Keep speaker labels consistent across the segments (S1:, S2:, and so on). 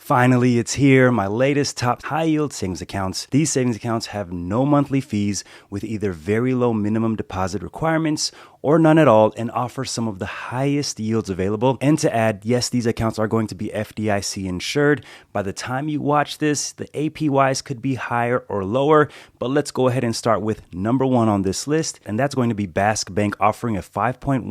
S1: Finally, it's here, my latest top high-yield savings accounts. These savings accounts have no monthly fees with either very low minimum deposit requirements or none at all, and offer some of the highest yields available. And to add, yes, these accounts are going to be FDIC insured. By the time you watch this, the APYs could be higher or lower, but let's go ahead and start with number one on this list, and that's going to be Bask Bank, offering a 5.10%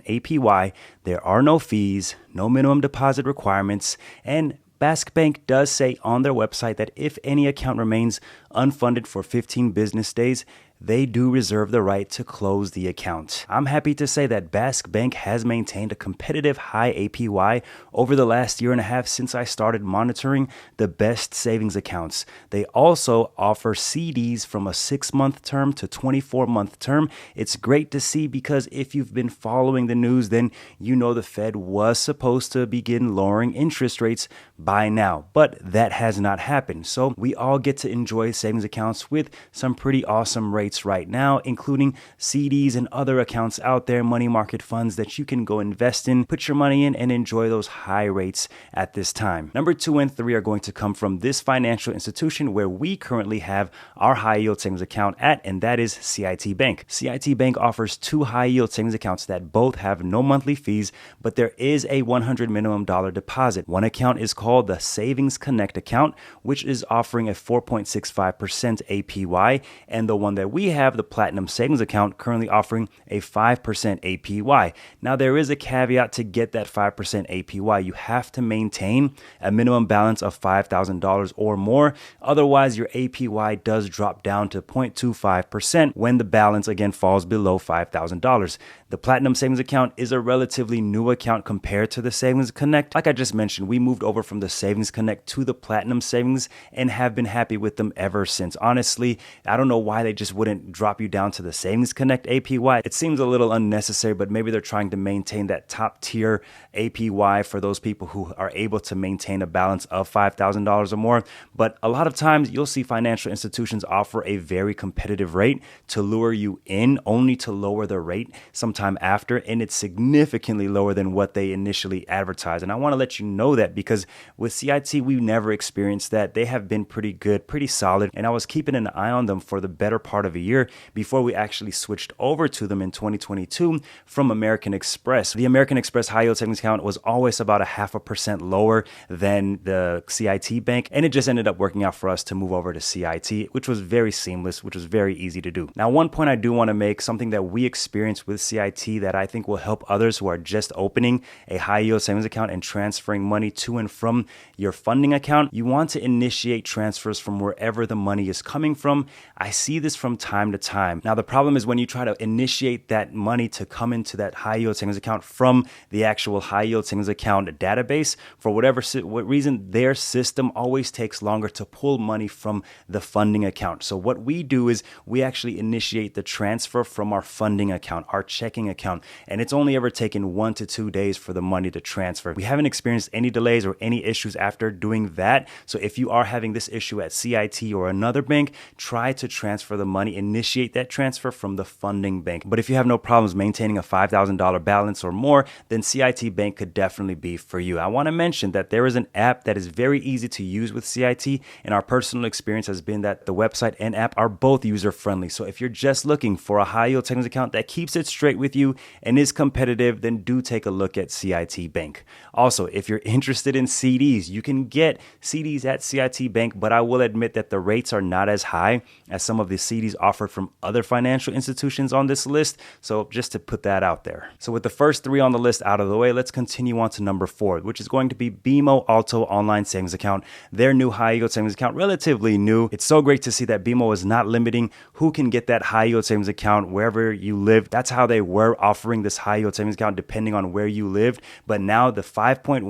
S1: APY. There are no fees, no minimum deposit requirements, and Bask Bank does say on their website that if any account remains unfunded for 15 business days, they do reserve the right to close the account. I'm happy to say that Bask Bank has maintained a competitive high APY over the last year and a half since I started monitoring the best savings accounts. They also offer CDs from a 6-month term to 24-month term. It's great to see because if you've been following the news, then you know the Fed was supposed to begin lowering interest rates by now, but that has not happened. So we all get to enjoy savings accounts with some pretty awesome rates right now, including CDs and other accounts out there, money market funds that you can go invest in, put your money in, and enjoy those high rates at this time. Number 2 and 3 are going to come from this financial institution where we currently have our high yield savings account at, and that is CIT Bank. CIT Bank offers 2 high yield savings accounts that both have no monthly fees, but there is a $100 minimum deposit. One account is called the Savings Connect account, which is offering a 4.65% APY, and the one that we have, the Platinum Savings account, currently offering a 5% APY. Now, there is a caveat to get that 5% APY. You have to maintain a minimum balance of $5,000 or more. Otherwise, your APY does drop down to 0.25% when the balance again falls below $5,000. The Platinum Savings account is a relatively new account compared to the Savings Connect. Like I just mentioned, we moved over from the Savings Connect to the Platinum Savings and have been happy with them ever since. Honestly, I don't know why they just wouldn't drop you down to the Savings Connect APY. It seems a little unnecessary, but maybe they're trying to maintain that top tier APY for those people who are able to maintain a balance of $5,000 or more. But a lot of times you'll see financial institutions offer a very competitive rate to lure you in, only to lower the rate sometime after, and it's significantly lower than what they initially advertised. And I want to let you know that because with CIT, we've never experienced that. They have been pretty good, pretty solid, and I was keeping an eye on them for the better part of a year before we actually switched over to them in 2022 from American Express. The American Express high yield savings account was always about 0.5% lower than the CIT Bank, and it just ended up working out for us to move over to CIT, which was very seamless, which was very easy to do. Now, one point I do want to make, something that we experienced with CIT that I think will help others who are just opening a high yield savings account and transferring money to and from your funding account. You want to initiate transfers from wherever the money is coming from. I see this from time to time. Now, the problem is when you try to initiate that money to come into that high yield savings account from the actual high yield savings account database, for whatever reason, their system always takes longer to pull money from the funding account. So what we do is we actually initiate the transfer from our funding account, our checking account, and it's only ever taken 1 to 2 days for the money to transfer. We haven't experienced any delays or any issues after doing that. So if you are having this issue at CIT or another bank, try to transfer the money, initiate that transfer from the funding bank. But if you have no problems maintaining a $5,000 balance or more, then CIT Bank could definitely be for you. I want to mention that there is an app that is very easy to use with CIT, and our personal experience has been that the website and app are both user-friendly. So if you're just looking for a high-yield savings account that keeps it straight with you and is competitive, then do take a look at CIT Bank. Also, if you're interested in CDs, you can get CDs at CIT Bank, but I will admit that the rates are not as high as some of the CDs offered from other financial institutions on this list. So just to put that out there. So with the first 3 on the list out of the way, let's continue on to number 4, which is going to be BMO Alto online savings account. Their new high yield savings account, relatively new. It's so great to see that BMO is not limiting who can get that high yield savings account wherever you live. That's how they were offering this high yield savings account depending on where you lived. But now the 5.10%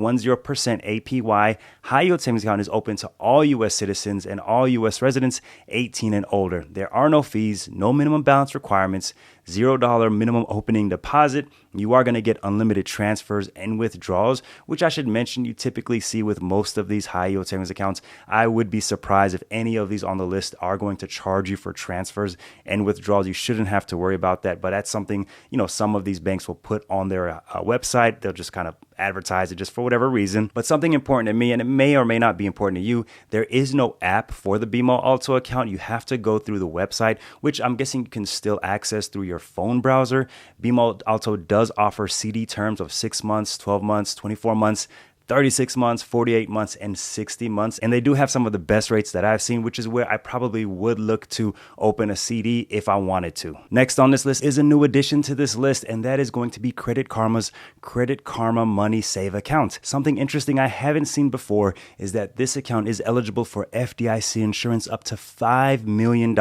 S1: APY high yield savings account is open to all U.S. citizens and all U.S. residents 18 and older. There are no fees, no minimum balance requirements, $0 minimum opening deposit, you are going to get unlimited transfers and withdrawals, which I should mention you typically see with most of these high yield savings accounts. I would be surprised if any of these on the list are going to charge you for transfers and withdrawals. You shouldn't have to worry about that, but that's something, some of these banks will put on their website. They'll just kind of advertise it just for whatever reason. But something important to me, and it may or may not be important to you, there is no app for the BMO Alto account. You have to go through the website, which I'm guessing you can still access through your phone browser. BMO Alto does offer CD terms of 6 months, 12 months, 24 months, 36 months, 48 months, and 60 months. And they do have some of the best rates that I've seen, which is where I probably would look to open a CD if I wanted to. Next on this list is a new addition to this list, and that is going to be Credit Karma's Credit Karma Money Save account. Something interesting I haven't seen before is that this account is eligible for FDIC insurance up to $5 million.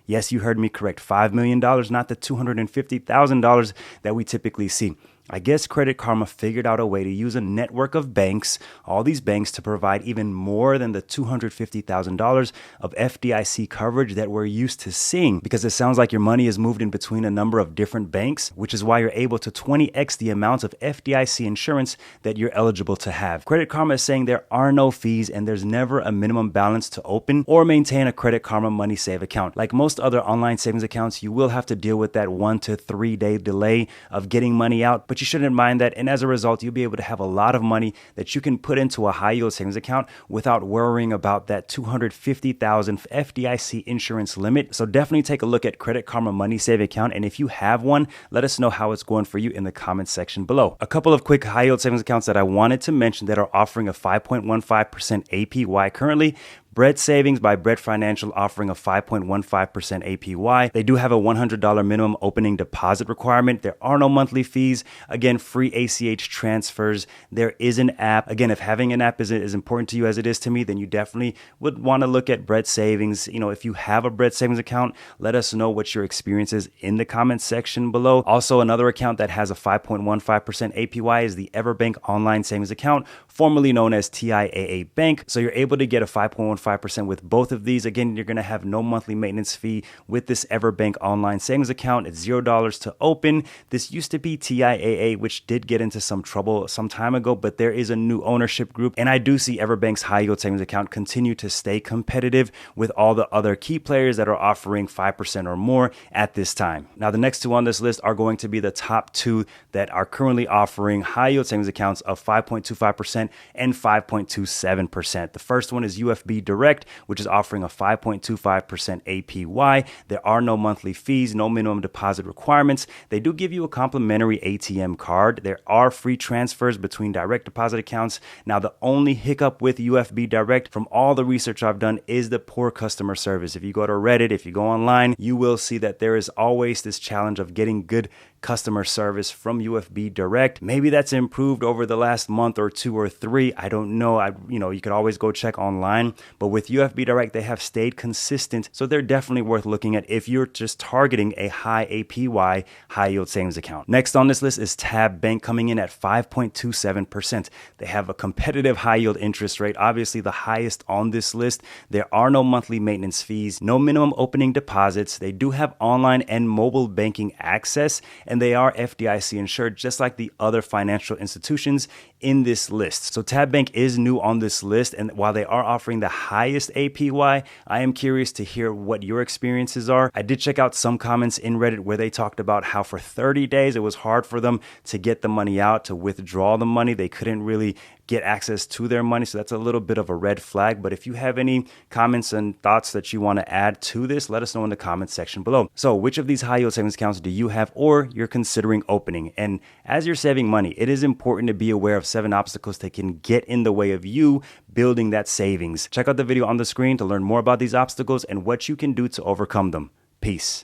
S1: Yes, you heard me correct, $5 million, not the $250,000 that we typically see. I guess Credit Karma figured out a way to use a network of banks, all these banks, to provide even more than the $250,000 of FDIC coverage that we're used to seeing, because it sounds like your money is moved in between a number of different banks, which is why you're able to 20x the amount of FDIC insurance that you're eligible to have. Credit Karma is saying there are no fees and there's never a minimum balance to open or maintain a Credit Karma Money Save account. Like most other online savings accounts, you will have to deal with that 1 to 3 day delay of getting money out, but you shouldn't mind that. And as a result, you'll be able to have a lot of money that you can put into a high yield savings account without worrying about that $250,000 FDIC insurance limit. So definitely take a look at Credit Karma Money Save account. And if you have one, let us know how it's going for you in the comments section below. A couple of quick high yield savings accounts that I wanted to mention that are offering a 5.15% APY currently. Bread Savings by Bread Financial offering a 5.15% APY. They do have a $100 minimum opening deposit requirement. There are no monthly fees. Again, free ACH transfers. There is an app. Again, if having an app is as important to you as it is to me, then you definitely would want to look at Bread Savings. If you have a Bread Savings account, let us know what your experience is in the comments section below. Also, another account that has a 5.15% APY is the Everbank online savings account, formerly known as TIAA Bank. So you're able to get a 5.15% with both of these. Again, you're going to have no monthly maintenance fee with this Everbank online savings account. It's $0 to open. This used to be TIAA, which did get into some trouble some time ago, but there is a new ownership group. And I do see Everbank's high yield savings account continue to stay competitive with all the other key players that are offering 5% or more at this time. Now, the next two on this list are going to be the top two that are currently offering high yield savings accounts of 5.25% and 5.27%. The first one is UFB Direct, which is offering a 5.25% APY. There are no monthly fees, no minimum deposit requirements. They do give you a complimentary ATM card. There are free transfers between direct deposit accounts. Now, the only hiccup with UFB Direct, from all the research I've done, is the poor customer service. If you go to Reddit, if you go online, you will see that there is always this challenge of getting good customer service from UFB Direct. Maybe that's improved over the last month or 2 or 3. I don't know. You could always go check online. But with UFB Direct, they have stayed consistent. So they're definitely worth looking at if you're just targeting a high APY, high yield savings account. Next on this list is Tab Bank, coming in at 5.27%. They have a competitive high yield interest rate, obviously the highest on this list. There are no monthly maintenance fees, no minimum opening deposits. They do have online and mobile banking access, and they are FDIC insured, just like the other financial institutions in this list. So Tab Bank is new on this list, and while they are offering the highest APY, I am curious to hear what your experiences are. I did check out some comments in Reddit where they talked about how for 30 days it was hard for them to get the money out, to withdraw the money. They couldn't really get access to their money. So that's a little bit of a red flag. But if you have any comments and thoughts that you want to add to this, let us know in the comments section below. So which of these high yield savings accounts do you have or you're considering opening? And as you're saving money, it is important to be aware of 7 obstacles that can get in the way of you building that savings. Check out the video on the screen to learn more about these obstacles and what you can do to overcome them. Peace.